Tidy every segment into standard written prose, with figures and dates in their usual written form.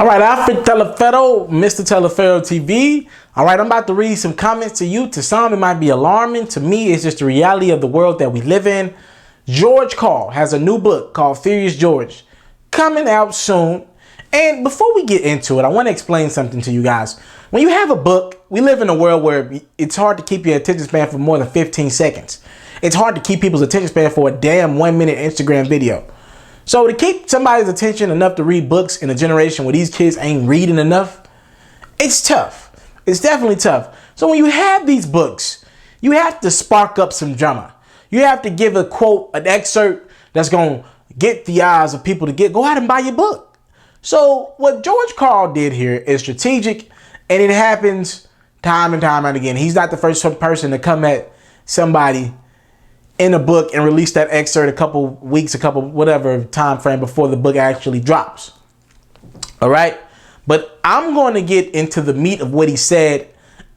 All right, Alfred Telefero, Mr. Telefero TV. All right, I'm about to read some comments to you. To some, it might be alarming. To me, it's just the reality of the world that we live in. Karl has a new book called Furious George coming out soon. And before we get into it, I want to explain something to you guys. When you have a book, we live in a world where it's hard to keep your attention span for more than 15 seconds. It's hard to keep people's attention span for a damn 1-minute Instagram video. So to keep somebody's attention enough to read books in a generation where these kids ain't reading enough, it's tough. It's definitely tough. So when you have these books, you have to spark up some drama. You have to give a quote, an excerpt that's going to get the eyes of people to go out and buy your book. So what Karl did here is strategic, and it happens time and time and again. He's not the first person to come at somebody in a book and release that excerpt a couple weeks, whatever time frame before the book actually drops. All right. But I'm going to get into the meat of what he said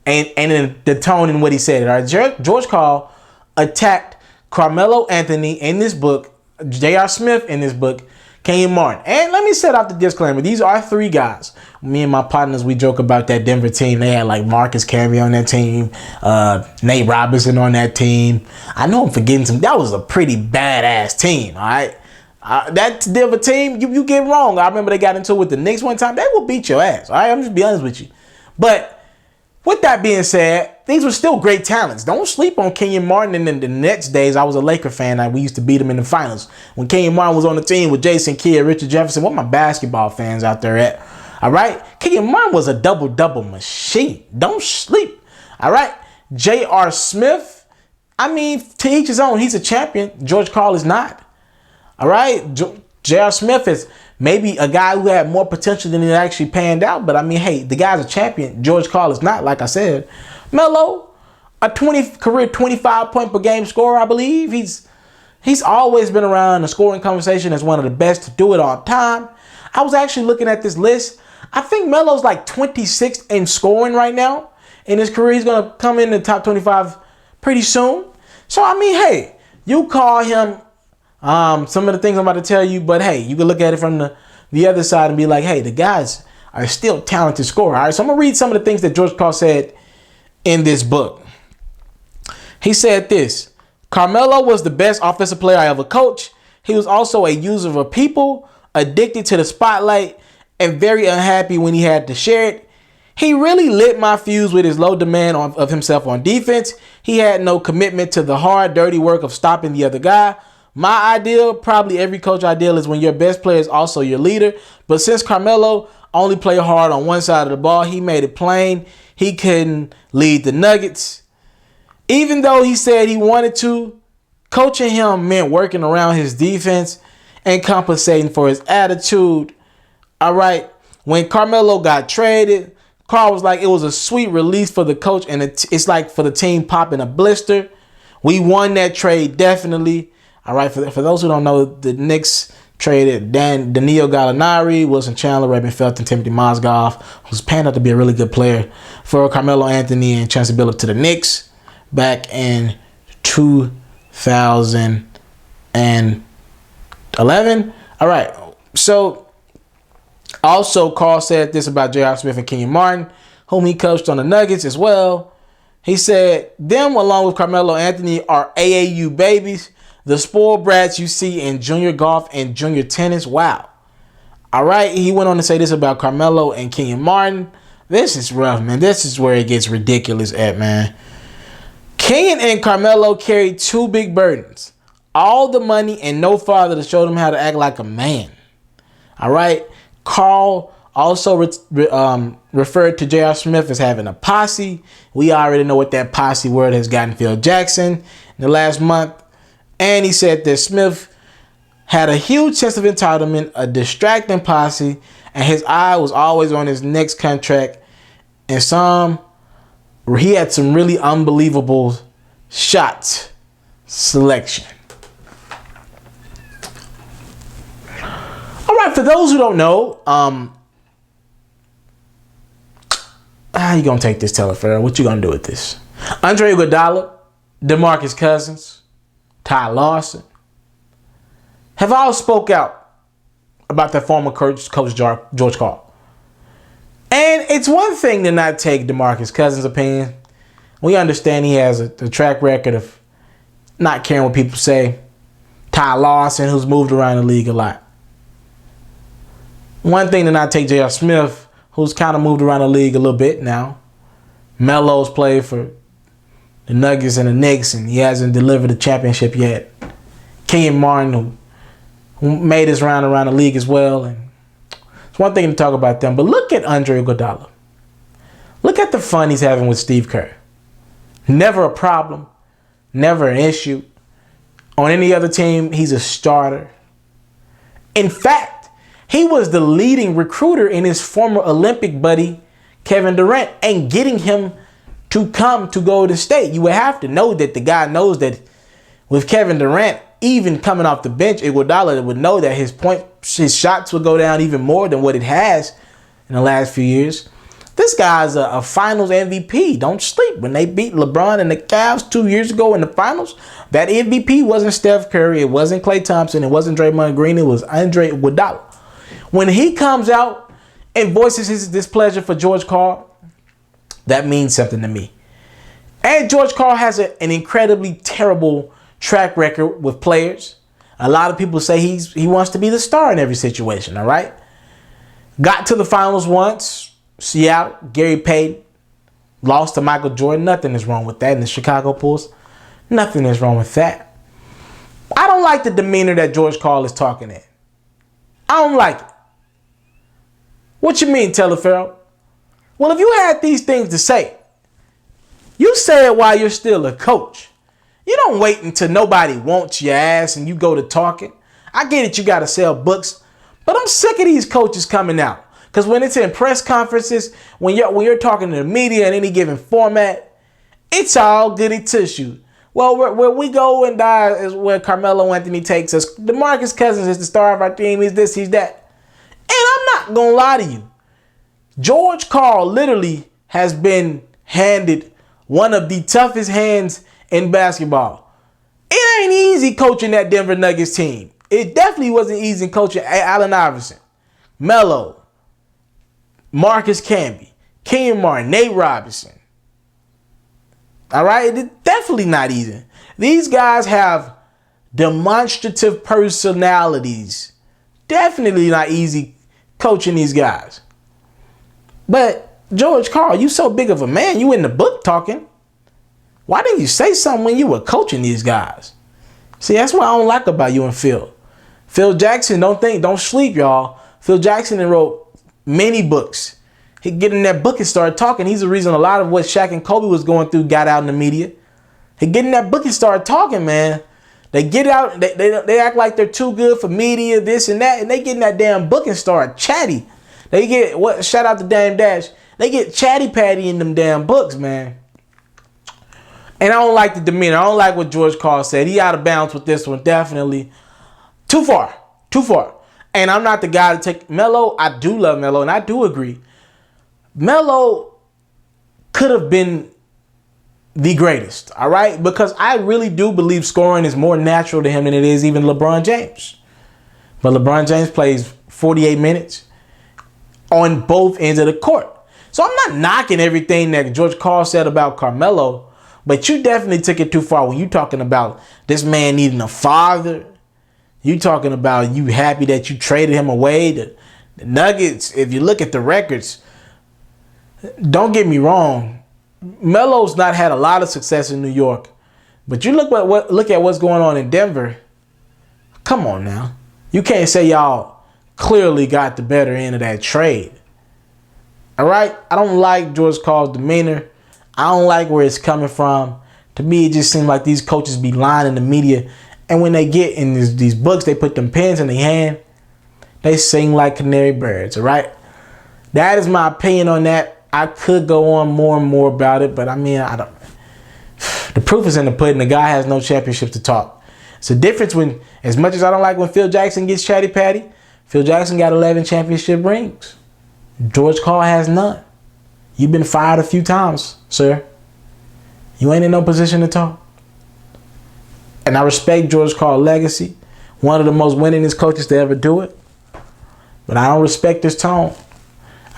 and in the tone in what he said. All right. Karl attacked Carmelo Anthony in this book, J.R. Smith in this book, Kenyon Martin. And let me set out the disclaimer. These are three guys. Me and my partners, we joke about that Denver team. They had like Marcus Camby on that team, Nate Robinson on that team. I know I'm forgetting some. That was a pretty badass team, all right? That Denver team, you get wrong. I remember they got into it with the Knicks one time. They will beat your ass, all right? I'm just be honest with you. But with that being said, these were still great talents. Don't sleep on Kenyon Martin. In the Nets days, I was a Laker fan, and we used to beat him in the finals. When Kenyon Martin was on the team with Jason Kidd, Richard Jefferson, what my basketball fans out there at? All right? Kenyon Martin was a double-double machine. Don't sleep. All right? J.R. Smith, I mean, to each his own. He's a champion. Karl is not. All right? J.R. Smith is maybe a guy who had more potential than it actually panned out. But, I mean, hey, the guy's a champion. Karl is not, like I said. Melo, a career 25-point per game scorer, I believe. He's always been around the scoring conversation as one of the best to do it all time. I was actually looking at this list. I think Melo's like 26th in scoring right now. In his career, he's going to come in the top 25 pretty soon. So, I mean, hey, you call him some of the things I'm about to tell you, but hey, you can look at it from the other side and be like, hey, the guys are still talented scorer. All right, so I'm going to read some of the things that Karl said in this book. He said this: Carmelo was the best offensive player I ever coached. He was also a user of people, addicted to the spotlight, and very unhappy when he had to share it. He really lit my fuse with his low demand of himself on defense. He had no commitment to the hard, dirty work of stopping the other guy. My ideal, probably every coach ideal, is when your best player is also your leader. But since Carmelo only played hard on one side of the ball, he made it plain he couldn't lead the Nuggets. Even though he said he wanted to, coaching him meant working around his defense and compensating for his attitude. All right. When Carmelo got traded, Karl was like, it was a sweet release for the coach, and it's like for the team popping a blister. We won that trade, definitely. All right. For those who don't know, the Knicks traded Danilo Gallinari, Wilson Chandler, Raymond Felton, Timothy Mozgov, who's panned out to be a really good player, for Carmelo Anthony and Chancellor Billups to the Knicks back in 2011. All right. So also Karl said this about J.R. Smith and Kenyon Martin, whom he coached on the Nuggets as well. He said, them along with Carmelo Anthony are AAU babies. The spoiled brats you see in junior golf and junior tennis. Wow. All right. He went on to say this about Carmelo and Kenyon Martin. This is rough, man. This is where it gets ridiculous at, man. Kenyon and Carmelo carried two big burdens: all the money and no father to show them how to act like a man. All right. Karl also referred to J.R. Smith as having a posse. We already know what that posse word has gotten Phil Jackson in the last month. And he said that Smith had a huge sense of entitlement, a distracting posse, and his eye was always on his next contract. And he had some really unbelievable shot selection. All right, for those who don't know, how you gonna take this, Telefero? What you gonna do with this? Andre Iguodala, DeMarcus Cousins, Ty Lawson have all spoke out about their former coach Karl. And it's one thing to not take DeMarcus Cousins' opinion. We understand he has a track record of not caring what people say. Ty Lawson, who's moved around the league a lot. One thing to not take J.R. Smith, who's kind of moved around the league a little bit now. Melo's played for the Nuggets and the Knicks, and he hasn't delivered a championship yet. Kenyon Martin, who made his round around the league as well. And it's one thing to talk about them, but look at Andre Iguodala. Look at the fun he's having with Steve Kerr. Never a problem, never an issue. On any other team, he's a starter. In fact, he was the leading recruiter in his former Olympic buddy, Kevin Durant, and getting him to come to Golden State. You would have to know that the guy knows that with Kevin Durant, even coming off the bench, Iguodala would know that his shots would go down even more than what it has in the last few years. This guy's a finals MVP. Don't sleep. When they beat LeBron and the Cavs 2 years ago in the finals, that MVP wasn't Steph Curry. It wasn't Klay Thompson. It wasn't Draymond Green. It was Andre Iguodala. When he comes out and voices his displeasure for George Karl, that means something to me. And George Karl has an incredibly terrible track record with players. A lot of people say he wants to be the star in every situation, all right? Got to the finals once. Seattle, Gary Payton, lost to Michael Jordan. Nothing is wrong with that in the Chicago Bulls. Nothing is wrong with that. I don't like the demeanor that George Karl is talking in. I don't like it. What you mean, Telefarrell? Well, if you had these things to say, you say it while you're still a coach. You don't wait until nobody wants your ass and you go to talking. I get it, you got to sell books, but I'm sick of these coaches coming out. Because when it's in press conferences, when you're talking to the media in any given format, it's all goody tissue. Well, where we go and die is where Carmelo Anthony takes us. DeMarcus Cousins is the star of our team. He's this, he's that. And I'm not going to lie to you. George Karl literally has been handed one of the toughest hands in basketball. It ain't easy coaching that Denver Nuggets team. It definitely wasn't easy coaching Allen Iverson, Melo, Marcus Camby, Kenyon Martin, Nate Robinson. All right? It's definitely not easy. These guys have demonstrative personalities. Definitely not easy coaching these guys. But George Karl, you so big of a man, you in the book talking. Why didn't you say something when you were coaching these guys? See, that's what I don't like about you and Phil. Phil Jackson, don't sleep, y'all. Phil Jackson wrote many books. He get in that book and started talking. He's the reason a lot of what Shaq and Kobe was going through got out in the media. He get in that book and started talking, man. They get out, they act like they're too good for media, this and that, and they get in that damn book and start chatty. They get, shout out to Dame Dash, they get chatty patty in them damn books, man. And I don't like the demeanor. I don't like what George Karl said. He out of bounds with this one, definitely. Too far. And I'm not the guy to take Melo. I do love Melo, and I do agree. Melo could have been the greatest, all right? Because I really do believe scoring is more natural to him than it is even LeBron James. But LeBron James plays 48 minutes on both ends of the court. So I'm not knocking everything that George Karl said about Carmelo, but you definitely took it too far when you talking about this man needing a father. You talking about you happy that you traded him away. The Nuggets, if you look at the records, don't get me wrong, Melo's not had a lot of success in New York. But you look at what's going on in Denver. Come on now. You can't say y'all clearly got the better end of that trade. All right? I don't like George Karl's demeanor. I don't like where it's coming from. To me, it just seems like these coaches be lying in the media. And when they get in these books, they put them pens in their hand. They sing like canary birds, all right? That is my opinion on that. I could go on more and more about it, but I mean, the proof is in the pudding. The guy has no championships to talk. It's a difference when, as much as I don't like when Phil Jackson gets chatty patty, Phil Jackson got 11 championship rings. George Karl has none. You've been fired a few times, sir. You ain't in no position to talk. And I respect George Karl's legacy. One of the most winningest coaches to ever do it. But I don't respect his tone.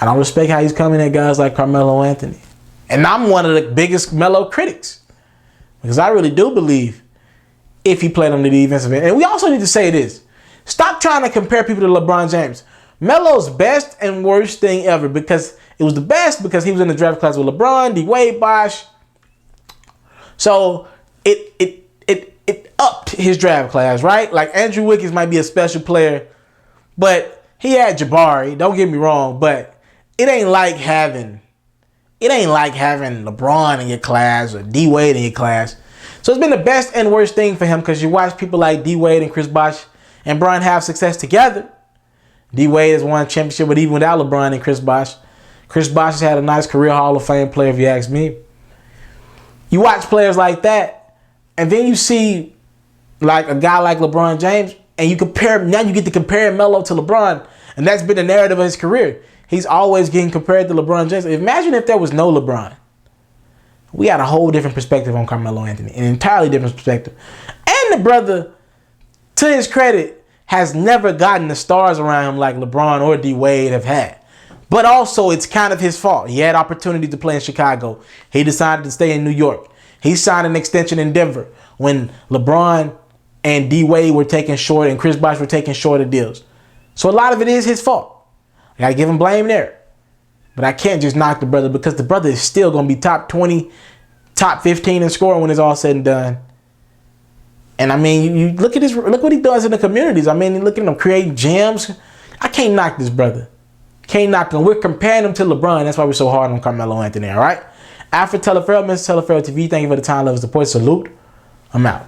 I I don't respect how he's coming at guys like Carmelo Anthony. And I'm one of the biggest Melo critics. Because I really do believe if he played on the defensive end. And we also need to say this. Stop trying to compare people to LeBron James. Melo's best and worst thing ever, because it was the best because he was in the draft class with LeBron, D-Wade, Bosh. So it upped his draft class, right? Like Andrew Wiggins might be a special player, but he had Jabari. Don't get me wrong, but it ain't like having LeBron in your class or D-Wade in your class. So it's been the best and worst thing for him because you watch people like D-Wade and Chris Bosh and Bron have success together. D-Wade has won a championship, but even without LeBron and Chris Bosh has had a nice career Hall of Fame player, if you ask me. You watch players like that, and then you see like a guy like LeBron James, and you get to compare Melo to LeBron, and that's been the narrative of his career. He's always getting compared to LeBron James. Imagine if there was no LeBron. We had a whole different perspective on Carmelo Anthony, an entirely different perspective. And the brother, to his credit, has never gotten the stars around him like LeBron or D-Wade have had. But also, it's kind of his fault. He had opportunity to play in Chicago. He decided to stay in New York. He signed an extension in Denver when LeBron and D-Wade were taking short and Chris Bosh were taking shorter deals. So a lot of it is his fault. I got to give him blame there. But I can't just knock the brother because the brother is still going to be top 20, top 15 in scoring when it's all said and done. And I mean, you look at this. Look what he does in the communities. I mean, look at him creating gems. I can't knock this brother. Can't knock him. We're comparing him to LeBron. That's why we're so hard on Carmelo Anthony. All right. After Teleferro, Mr. Teleferro TV. Thank you for the time, love, support. Salute. I'm out.